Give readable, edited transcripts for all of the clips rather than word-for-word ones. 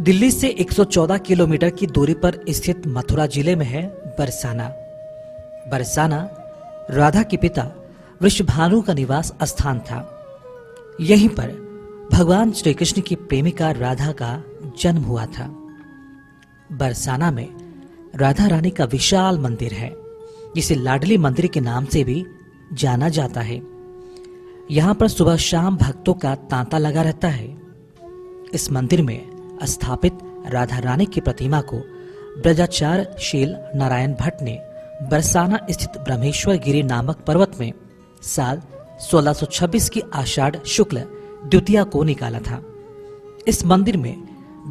दिल्ली से 114 किलोमीटर की दूरी पर स्थित मथुरा जिले में है बरसाना। बरसाना राधा के पिता वृषभानु का निवास स्थान था। यहीं पर भगवान श्री कृष्ण की प्रेमिका राधा का जन्म हुआ था। बरसाना में राधा रानी का विशाल मंदिर है, जिसे लाडली मंदिर के नाम से भी जाना जाता है। यहाँ पर सुबह शाम भक्तों का तांता लगा रहता है। इस मंदिर में स्थापित राधा रानी की प्रतिमा को ब्रजाचार्यशील नारायण भट्ट ने बरसाना स्थित ब्रह्मेश्वर गिरी नामक पर्वत में साल 1626 की आषाढ़ शुक्ल द्वितीया को निकाला था। इस मंदिर में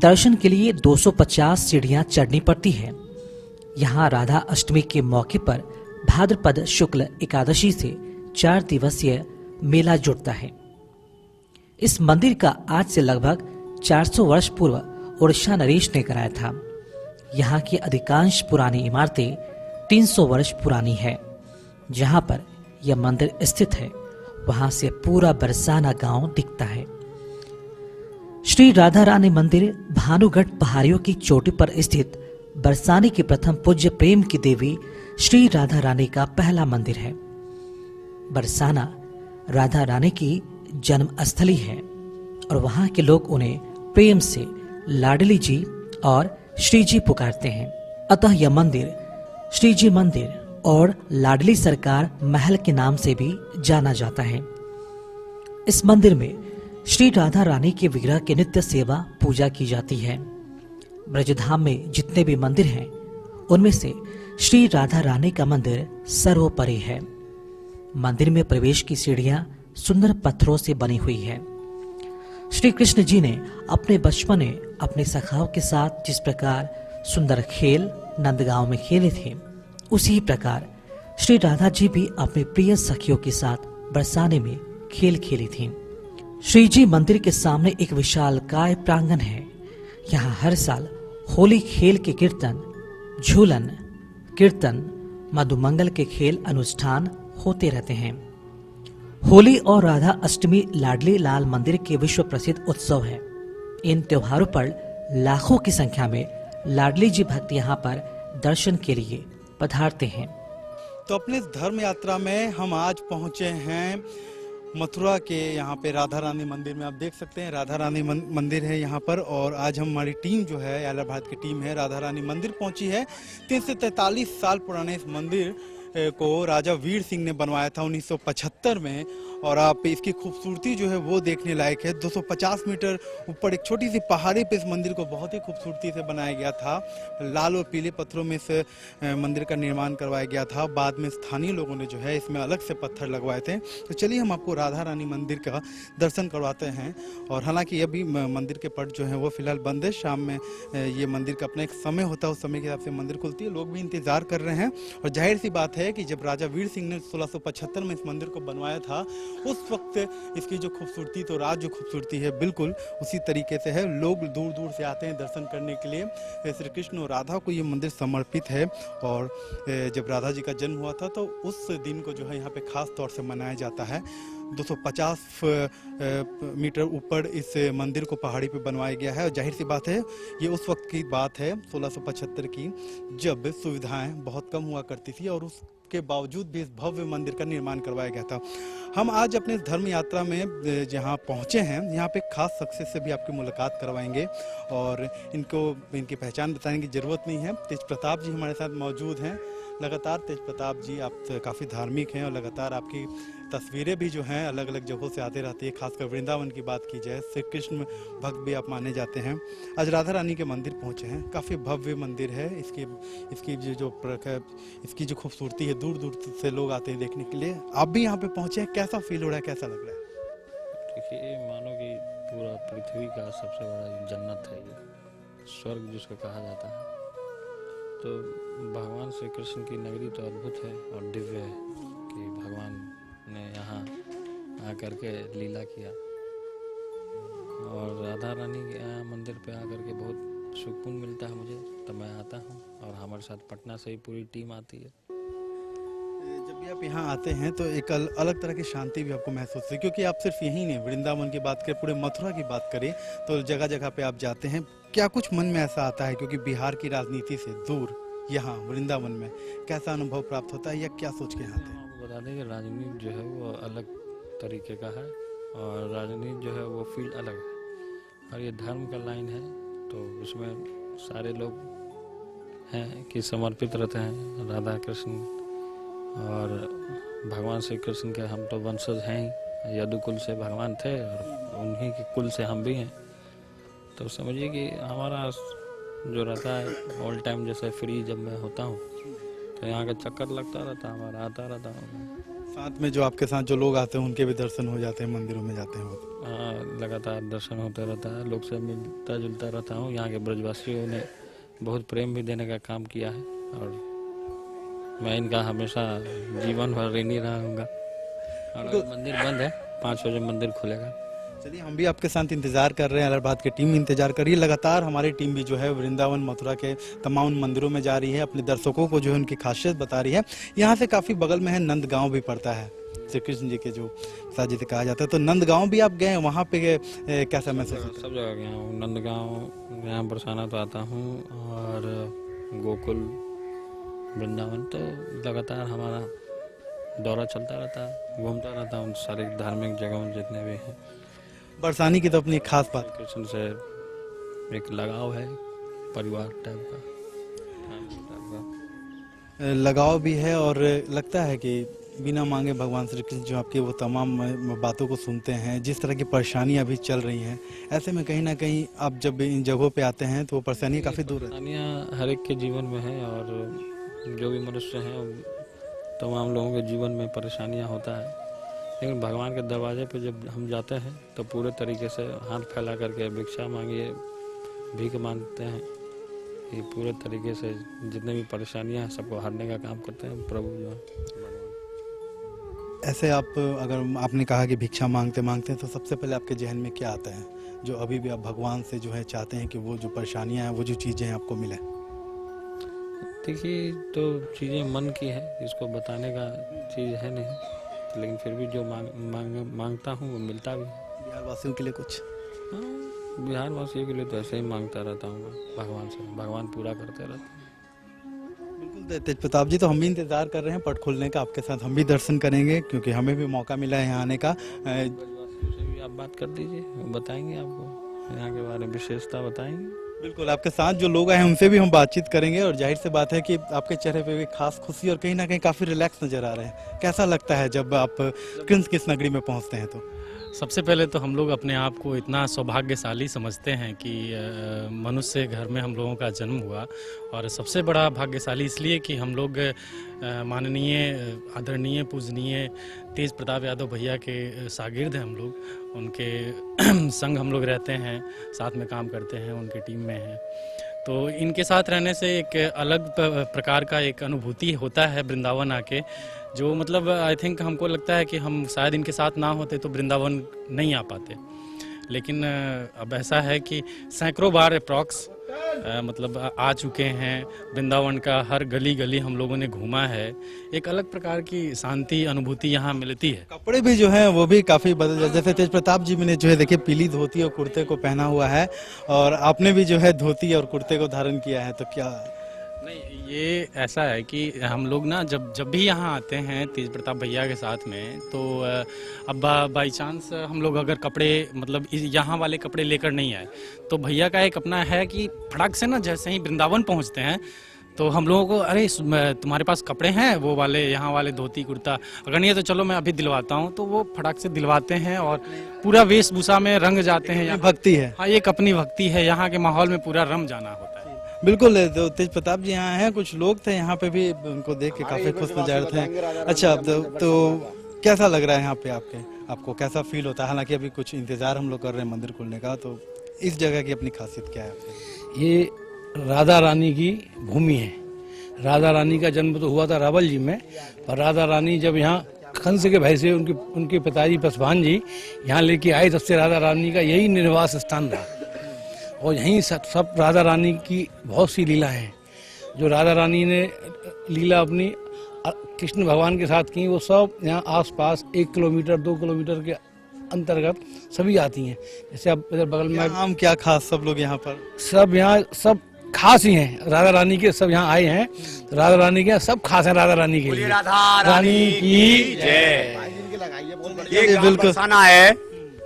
दर्शन के लिए 250 सीढ़ियां चढ़नी पड़ती है। यहाँ राधा अष्टमी के मौके पर भाद्रपद शुक्ल एकादशी से 4 दिवसीय मेला जुड़ता है। इस मंदिर का आज से लगभग 400 वर्ष पूर्व ओडिशा नरेश ने कराया था। यहाँ की अधिकांश पुरानी इमारतें 300 वर्ष पुरानी है। जहाँ पर यह मंदिर स्थित है, वहां से पूरा बरसाना गांव दिखता है। श्री राधा रानी मंदिर भानुगढ़ पहाड़ियों की चोटी पर स्थित बरसाने की प्रथम पूज्य प्रेम की देवी श्री राधा रानी का पहला मंदिर है। बरसाना राधा रानी की जन्म स्थली है और वहां के लोग उन्हें प्रेम से लाडली जी और श्री जी पुकारते हैं। अतः यह मंदिर श्री जी मंदिर और लाडली सरकार महल के नाम से भी जाना जाता है। इस मंदिर में श्री राधा रानी के विग्रह की नित्य सेवा पूजा की जाती है। ब्रजधाम में जितने भी मंदिर हैं, उनमें से श्री राधा रानी का मंदिर सर्वोपरि है। मंदिर में प्रवेश की सीढ़ियां सुंदर पत्थरों से बनी हुई है। श्री कृष्ण जी ने अपने बचपन में अपने सखाओं के साथ जिस प्रकार सुंदर खेल नंदगांव में खेले थे, उसी प्रकार श्री राधा जी भी अपने प्रिय सखियों के साथ बरसाने में खेल खेली थी। श्री जी मंदिर के सामने एक विशाल काय प्रांगण है। यहाँ हर साल होली खेल के कीर्तन, झूलन, कीर्तन, मधुमंगल के खेल अनुष्ठान होते रहते हैं। होली और राधा अष्टमी लाडली लाल मंदिर के विश्व प्रसिद्ध उत्सव है। इन त्योहारों पर लाखों की संख्या में लाडली जी भक्त यहाँ पर दर्शन के लिए पधारते हैं। तो अपने इस धर्म यात्रा में हम आज पहुंचे हैं मथुरा के यहाँ पे राधा रानी मंदिर में। आप देख सकते हैं राधा रानी मंदिर है यहाँ पर, और आज हमारी टीम जो है याला भारत की टीम है राधा रानी मंदिर पहुंची है। 343 साल पुराने इस मंदिर को राजा वीर सिंह ने बनवाया था 1975 में, और आप इसकी खूबसूरती जो है वो देखने लायक है। 250 मीटर ऊपर एक छोटी सी पहाड़ी पे इस मंदिर को बहुत ही खूबसूरती से बनाया गया था। लाल और पीले पत्थरों में इस मंदिर का निर्माण करवाया गया था। बाद में स्थानीय लोगों ने जो है इसमें अलग से पत्थर लगवाए थे। तो चलिए हम आपको राधा रानी मंदिर का दर्शन करवाते हैं। और हालांकि अभी मंदिर के पट जो है वो फिलहाल बंद है। शाम में ये मंदिर का अपना एक समय होता है, उस समय के हिसाब से मंदिर खुलती है। लोग भी इंतजार कर रहे हैं। और जाहिर सी बात है कि जब राजा वीर सिंह ने 1675 में इस मंदिर को बनवाया था, उस वक्त इसकी जो खूबसूरती, तो राज जो खूबसूरती है बिल्कुल उसी तरीके से है। लोग दूर दूर से आते हैं दर्शन करने के लिए। श्री कृष्ण और राधा को ये मंदिर समर्पित है। और जब राधा जी का जन्म हुआ था तो उस दिन को जो है यहाँ पे खास तौर से मनाया जाता है। 250 मीटर ऊपर इस मंदिर को पहाड़ी पे बनवाया गया है। और जाहिर सी बात है ये उस वक्त की बात है 1675 की, जब सुविधाएं बहुत कम हुआ करती थी और उसके बावजूद भी इस भव्य मंदिर का निर्माण करवाया गया था। हम आज अपने धर्म यात्रा में जहाँ पहुँचे हैं, यहाँ पे खास शख्स से भी आपकी मुलाकात करवाएंगे और इनकी पहचान बताने की ज़रूरत नहीं है। तेज प्रताप जी हमारे साथ मौजूद हैं। लगातार तेज प्रताप जी आप काफ़ी धार्मिक हैं और लगातार आपकी तस्वीरें भी जो हैं अलग अलग जगहों से आते रहती है। खासकर वृंदावन की बात की जाए, श्री कृष्ण भक्त भी आप माने जाते हैं। आज राधा रानी के मंदिर पहुंचे हैं। काफ़ी भव्य मंदिर है। इसकी जो खूबसूरती है, दूर दूर से लोग आते हैं देखने के लिए। आप भी यहाँ पे पहुंचे हैं, कैसा फील हो रहा है, कैसा लग रहा है? देखिए, मानो कि पूरा पृथ्वी का सबसे बड़ा जन्नत है, ये स्वर्ग जिसको कहा जाता है। तो भगवान श्री कृष्ण की नगरी तो अद्भुत है और दिव्य है कि भगवान ने यहाँ आकर के लीला किया। और राधा रानी के यहाँ मंदिर पे आकर के बहुत सुकून मिलता है मुझे, तो मैं आता हूँ। और हमारे साथ पटना से ही पूरी टीम आती है। जब भी आप यहाँ आते हैं तो एक अलग तरह की शांति भी आपको महसूस होती है, क्योंकि आप सिर्फ यही नहीं, वृंदावन की बात करें, पूरे मथुरा की बात करें तो जगह जगह पे आप जाते हैं, क्या कुछ मन में ऐसा आता है, क्योंकि बिहार की राजनीति से दूर यहाँ वृंदावन में कैसा अनुभव प्राप्त होता है या क्या सोच के यहाँ आते हैं? आपको बता दें कि राजनीति जो है वो अलग तरीके का है और राजनीति जो है वो फील्ड अलग है, और ये धर्म का लाइन है तो इसमें सारे लोग हैं कि समर्पित रहते हैं राधा कृष्ण, और भगवान श्री कृष्ण के हम तो वंशज हैं ही, यदुकुल से भगवान थे और उन्हीं के कुल से हम भी हैं। तो समझिए कि हमारा जो रहता है ऑल टाइम, जैसे फ्री जब मैं होता हूँ तो यहाँ का चक्कर लगता रहता है, हमारा आता रहता हूँ। साथ में जो आपके साथ जो लोग आते हैं उनके भी दर्शन हो जाते हैं, मंदिरों में जाते हैं वो तो। हाँ, लगातार दर्शन होता रहता है, लोग से मिलता जुलता रहता हूँ। यहाँ के ब्रजवासियों ने बहुत प्रेम भी देने का काम किया है और मैं इनका हमेशा जीवन भर ऋणी रहूँगा। और अभी मंदिर बंद है, 5 बजे मंदिर खुलेगा। चलिए, हम भी आपके साथ इंतजार कर रहे हैं, इलाहाबाद की टीम इंतजार कर रही है। लगातार हमारी टीम भी जो है वृंदावन मथुरा के तमाम मंदिरों में जा रही है, अपने दर्शकों को जो है उनकी खासियत बता रही है। यहाँ से काफ़ी बगल में है नंदगांव भी पड़ता है, श्री कृष्ण जी के जो साजिद कहा जाता है। तो नंदगांव भी आप गए, वहाँ पे कैसा महसूस होता है? सब जगह गया हूँ, नंदगांव, यहाँ बरसाना तो आता हूँ, और गोकुल, वृंदावन, तो लगातार हमारा दौरा चलता रहता है, घूमता रहता हूँ सारे धार्मिक जगहों जितने भी हैं। बरसानी की तो अपनी खास बात, कृष्ण से एक लगाव है, परिवार टाइप का, लगाव भी है, और लगता है कि बिना मांगे भगवान श्री कृष्ण जो आपकी वो तमाम बातों को सुनते हैं। जिस तरह की परेशानियां अभी चल रही हैं, ऐसे में कहीं ना कहीं आप जब इन जगहों पे आते हैं तो वो परेशानी काफ़ी दूर है। परेशानियाँ हर एक के जीवन में है, और जो भी मनुष्य हैं तमाम लोगों के जीवन में परेशानियाँ होता है, लेकिन भगवान के दरवाजे पे जब हम जाते हैं तो पूरे तरीके से हाथ फैला करके भिक्षा मांगिए, भीख मांगते हैं, ये पूरे तरीके से जितने भी परेशानियां हैं सबको हारने का काम करते हैं प्रभु जो है। ऐसे आप, अगर आपने कहा कि भिक्षा मांगते मांगते हैं, तो सबसे पहले आपके जहन में क्या आता है जो अभी भी आप भगवान से जो है चाहते हैं कि वो जो परेशानियां हैं, वो जो चीज़ें हैं आपको मिले? देखिए, तो चीज़ें मन की है, इसको बताने का चीज़ है नहीं, लेकिन फिर भी जो मांगता हूँ वो मिलता भी है। बिहार वासियों के लिए कुछ? हाँ, बिहार वासियों के लिए तो ऐसे ही मांगता रहता हूँ भगवान से, भगवान पूरा करते रहते हैं। बिल्कुल तेज प्रताप जी, तो हम भी इंतज़ार कर रहे हैं पट खुलने का, आपके साथ हम भी दर्शन करेंगे, क्योंकि हमें भी मौका मिला है यहाँ आने का। ब्रजवासियों से भी आप बात कर दीजिए, वो बताएंगे आपको, यहाँ के बारे में विशेषता बताएंगे। बिल्कुल, आपके साथ जो लोग आए हैं उनसे भी हम बातचीत करेंगे, और जाहिर सी बात है कि आपके चेहरे पे भी खास खुशी और कहीं ना कहीं काफ़ी रिलैक्स नज़र आ रहे हैं। कैसा लगता है जब आप कृष्ण की इस नगरी में पहुँचते हैं? तो सबसे पहले तो हम लोग अपने आप को इतना सौभाग्यशाली समझते हैं कि मनुष्य घर में हम लोगों का जन्म हुआ, और सबसे बड़ा भाग्यशाली इसलिए कि हम लोग माननीय, आदरणीय, पूजनीय तेज प्रताप यादव भैया के शागिर्द हैं हम लोग, उनके संग हम लोग रहते हैं, साथ में काम करते हैं, उनके टीम में हैं। तो इनके साथ रहने से एक अलग प्रकार का एक अनुभूति होता है वृंदावन आके, जो मतलब आई थिंक हमको लगता है कि हम शायद इनके साथ ना होते तो वृंदावन नहीं आ पाते। लेकिन अब ऐसा है कि सैकड़ों बार अप्रॉक्स मतलब आ चुके हैं, वृंदावन का हर गली गली हम लोगों ने घूमा है, एक अलग प्रकार की शांति अनुभूति यहाँ मिलती है। कपड़े भी जो हैं वो भी काफ़ी बदल जाते, जैसे तेज प्रताप जी ने जो है देखिए पीली धोती और कुर्ते को पहना हुआ है, और आपने भी जो है धोती और कुर्ते को धारण किया है, तो क्या? नहीं, ये ऐसा है कि हम लोग ना जब भी यहाँ आते हैं तेज प्रताप भैया के साथ में, तो अब बाई चांस हम लोग अगर कपड़े मतलब यहाँ वाले कपड़े लेकर नहीं आए, तो भैया का एक अपना है कि फटाक से ना जैसे ही वृंदावन पहुँचते हैं तो हम लोगों को, अरे तुम्हारे पास कपड़े हैं वो वाले, यहाँ वाले धोती कुर्ता, अगर नहीं है तो चलो मैं अभी दिलवाता हूँ, तो वो फटाक से दिलवाते हैं और पूरा वेशभूषा में रंग जाते हैं। भक्ति है। हाँ, एक अपनी भक्ति है, यहाँ के माहौल में पूरा रम जाना होता है। बिल्कुल, तो तेज प्रताप जी यहाँ हैं, कुछ लोग थे यहाँ पे भी, उनको देख के काफी खुश नजर थे। अच्छा, तो कैसा लग रहा है यहाँ पे आपको कैसा फील होता है? हालांकि अभी कुछ इंतजार हम लोग कर रहे हैं मंदिर खुलने का, तो इस जगह की अपनी खासियत क्या है? ये राधा रानी की भूमि है। राधा रानी का जन्म तो हुआ था रावल जी में, पर राधा रानी जब यहाँ कंस के भय से उनके पिताजी पसवान जी यहाँ लेके आए, तब से राधा रानी का यही निर्वास स्थान रहा, और यहीं सब राधा रानी की बहुत सी लीला हैं, जो राधा रानी ने लीला अपनी कृष्ण भगवान के साथ की, वो सब यहाँ आसपास 1 किलोमीटर 2 किलोमीटर के अंतर्गत सभी आती हैं। जैसे अब इधर बगल में क्या आम क्या खास सब लोग यहाँ पर? सब यहाँ सब खास ही हैं, राधा रानी के सब यहाँ आए हैं। तो राधा रानी के यहाँ सब खास हैं, राधा रानी के लिए। राधा रानी की जय। ये ये बिल्कुल। बरसाना है,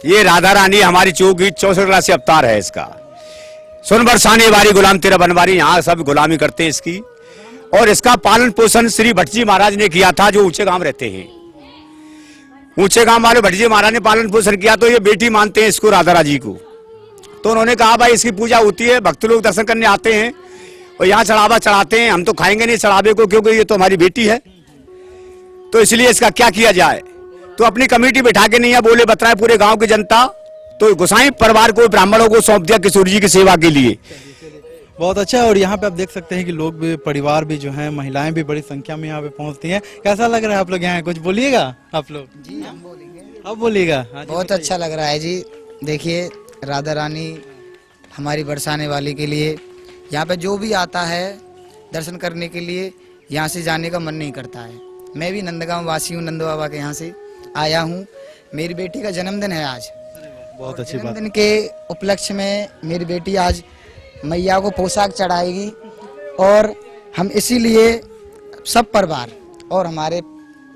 ये राधा रानी हमारी 64 से अवतार है इसका। सुन बरसाने वाली गुलाम तेरा बनवारी, यहाँ सब गुलामी करते हैं इसकी। और इसका पालन पोषण श्री भट्ट जी महाराज ने किया था, जो ऊंचे गांव रहते हैं। ऊंचे गांव वाले भट्ट जी महाराज ने पालन पोषण किया, तो ये बेटी मानते हैं इसको, राधा रानी जी को। तो उन्होंने कहा भाई इसकी पूजा होती है, भक्त लोग दर्शन करने आते हैं और यहाँ चढ़ावा चढ़ाते हैं, हम तो खाएंगे नहीं चढ़ावे को, क्योंकि ये तो हमारी बेटी है। तो इसलिए इसका क्या किया जाए? तो अपनी कमेटी बैठा के नहीं है, बोले बतराए पूरे गांव की जनता, तो गोसाई परिवार को, ब्राह्मणों को सौंप दिया किशोर जी की सेवा के लिए। बहुत अच्छा। और यहाँ पे आप देख सकते हैं कि लोग भी, परिवार भी जो हैं, महिलाएं भी बड़ी संख्या में यहाँ पे पहुँचती हैं। कैसा लग रहा है आप लोग यहाँ? कुछ बोलिएगा आप लोग? जी हम बोलेंगे। अब बोलिएगा। हाँ जी, बहुत अच्छा लग रहा है जी। देखिए राधा रानी हमारी बरसाने वाली के लिए यहाँ पे जो भी आता है दर्शन करने के लिए, यहाँ से जाने का मन नहीं करता है। मैं भी नंदगांव वासी हूँ, नंद बाबा के यहाँ से आया हूँ। मेरी बेटी का जन्मदिन है आज। बहुत अच्छी बात। जन्मदिन के उपलक्ष्य में मेरी बेटी आज मैया को पोशाक चढ़ाएगी, और हम इसीलिए सब परिवार और हमारे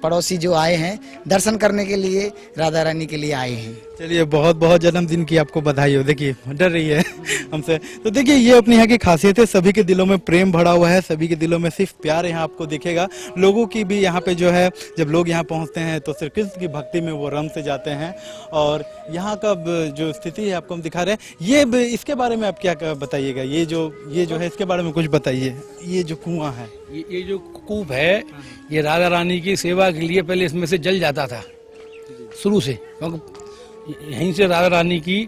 पड़ोसी जो आए हैं दर्शन करने के लिए, राधा रानी के लिए आए हैं। चलिए, बहुत बहुत जन्मदिन की आपको बधाई हो। देखिए डर रही है हमसे। तो देखिए ये अपने यहाँ की खासियत है, सभी के दिलों में प्रेम भरा हुआ है, सभी के दिलों में सिर्फ प्यार यहाँ आपको दिखेगा। लोगों की भी यहाँ पे जो है, जब लोग यहाँ पहुँचते हैं तो श्री कृष्ण की भक्ति में वो रम से जाते हैं। और यहाँ का जो स्थिति है आपको हम दिखा रहे हैं। ये इसके बारे में आप क्या बताइएगा? ये जो है इसके बारे में कुछ बताइए। ये जो कुआं है, ये जो कूप है, ये राधा रानी की सेवा के लिए पहले इसमें से जल जाता था शुरू से, क्योंकि यहीं से राधा रानी की,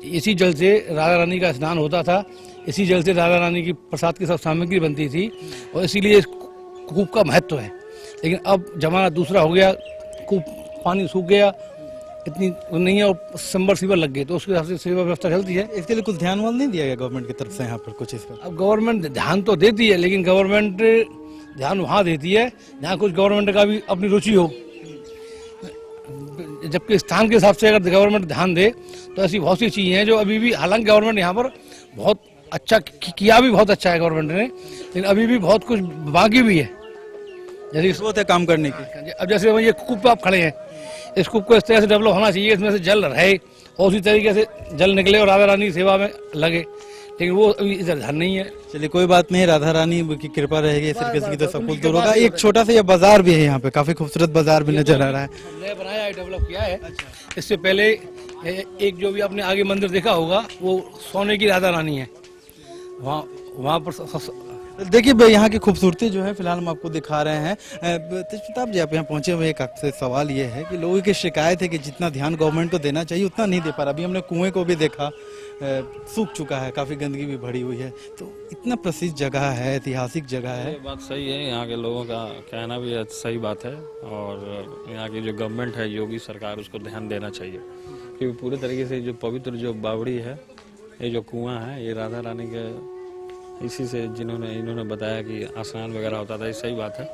इसी जल से राधा रानी का स्नान होता था, इसी जल से राधा रानी की प्रसाद की सब सामग्री बनती थी, और इसीलिए इस कूप का महत्व है। लेकिन अब जमाना दूसरा हो गया, कूप पानी सूख गया, इतनी नहीं है, और सबमर्सिबल लग गए, तो उसके हिसाब से सेवा व्यवस्था चलती है। इसके लिए कुछ ध्यान वान नहीं दिया गया गवर्नमेंट की तरफ से यहाँ पर कुछ इस पर? अब गवर्नमेंट ध्यान तो देती है, लेकिन गवर्नमेंट ध्यान वहाँ देती है जहाँ कुछ गवर्नमेंट का भी अपनी रुचि हो। जबकि स्थान के हिसाब से अगर गवर्नमेंट ध्यान दे तो ऐसी बहुत सी चीजें हैं जो अभी भी, हालांकि गवर्नमेंट यहाँ पर बहुत अच्छा किया, भी बहुत अच्छा है गवर्नमेंट ने, लेकिन अभी भी बहुत कुछ बाकी भी है। जैसे जरूरत है काम करने की। अब जैसे ये कूप पे आप खड़े हैं, इस कूप को इस तरह से डेवलप होना चाहिए, इसमें से जल रहे और उसी तरीके से जल निकले और राधा रानी की सेवा में लगे, लेकिन वो अभी इधर ध्यान नहीं है। चलिए कोई बात नहीं, राधा रानी की कृपा रहेगी, श्री कृष्ण की तो सब कुछ दूर होगा। एक छोटा सा ये बाजार भी है यहाँ पे, काफी खूबसूरत बाजार भी नजर आ रहा है। नया बनाया है, डेवलप किया है। इससे पहले एक जो भी आपने आगे मंदिर देखा होगा, वो सोने की राधा रानी है। वहाँ पर देखिए भाई यहाँ की खूबसूरती जो है फिलहाल हम आपको दिखा रहे हैं। तेज प्रताप जी, आप यहाँ पहुंचे हुए, एक आपसे सवाल ये है कि लोगों की शिकायत है कि जितना ध्यान गवर्नमेंट को देना चाहिए उतना नहीं दे पा रहा। अभी हमने कुएं को भी देखा, सूख चुका है, काफी गंदगी भी भरी हुई है। तो इतना प्रसिद्ध जगह है, ऐतिहासिक जगह है। ये बात सही है, यहाँ के लोगों का कहना भी सही बात है, और यहाँ की जो गवर्नमेंट है, योगी सरकार, उसको ध्यान देना चाहिए, क्योंकि पूरे तरीके से जो पवित्र जो बावड़ी है, ये जो कुआं है, ये राधा रानी के इसी से इन्होंने बताया कि स्नान वगैरह होता था। ये सही बात है,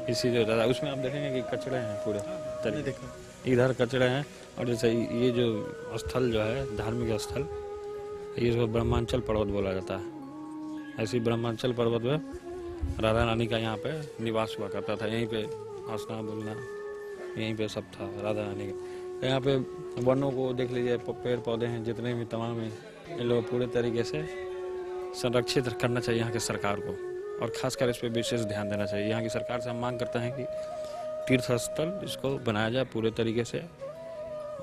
इसी से होता था। उसमें आप देखेंगे कि कचड़े हैं पूरे तरीके, इधर कचड़े हैं, और जैसे ये जो स्थल जो है धार्मिक स्थल, इसको ब्रह्मांचल पर्वत बोला जाता है। ऐसी ब्रह्मांचल पर्वत में राधा रानी का यहाँ पे निवास हुआ करता था, यहीं पे हंसना बोलना, यहीं पे सब था राधा रानी का। यहाँ पे वनों को देख लीजिए, पेड़ पौधे हैं जितने भी तमाम हैं, इन लोग पूरे तरीके से संरक्षित करना चाहिए यहाँ की सरकार को, और खासकर इस पर विशेष ध्यान देना चाहिए। यहाँ की सरकार से हम मांग करते हैं कि तीर्थ स्थल इसको बनाया जाए पूरे तरीके से,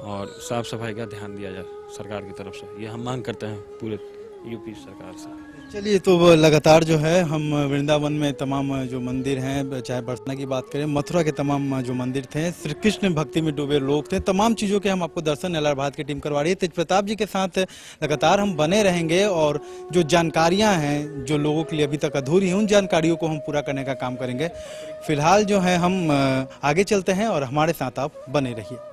और साफ सफाई का ध्यान दिया जाए सरकार की तरफ से। ये हम मांग करते हैं पूरे यूपी सरकार से। चलिए, तो लगातार जो है हम वृंदावन में तमाम जो मंदिर हैं, चाहे बरसाना की बात करें, मथुरा के तमाम जो मंदिर थे, श्री कृष्ण भक्ति में डूबे लोग थे, तमाम चीज़ों के हम आपको दर्शन एलआर भारत की टीम करवा रही है। तेज प्रताप जी के साथ लगातार हम बने रहेंगे, और जो जानकारियां हैं जो लोगों के लिए अभी तक अधूरी हैं, उन जानकारियों को हम पूरा करने का काम करेंगे। फिलहाल जो है हम आगे चलते हैं, और हमारे साथ आप बने रहिए।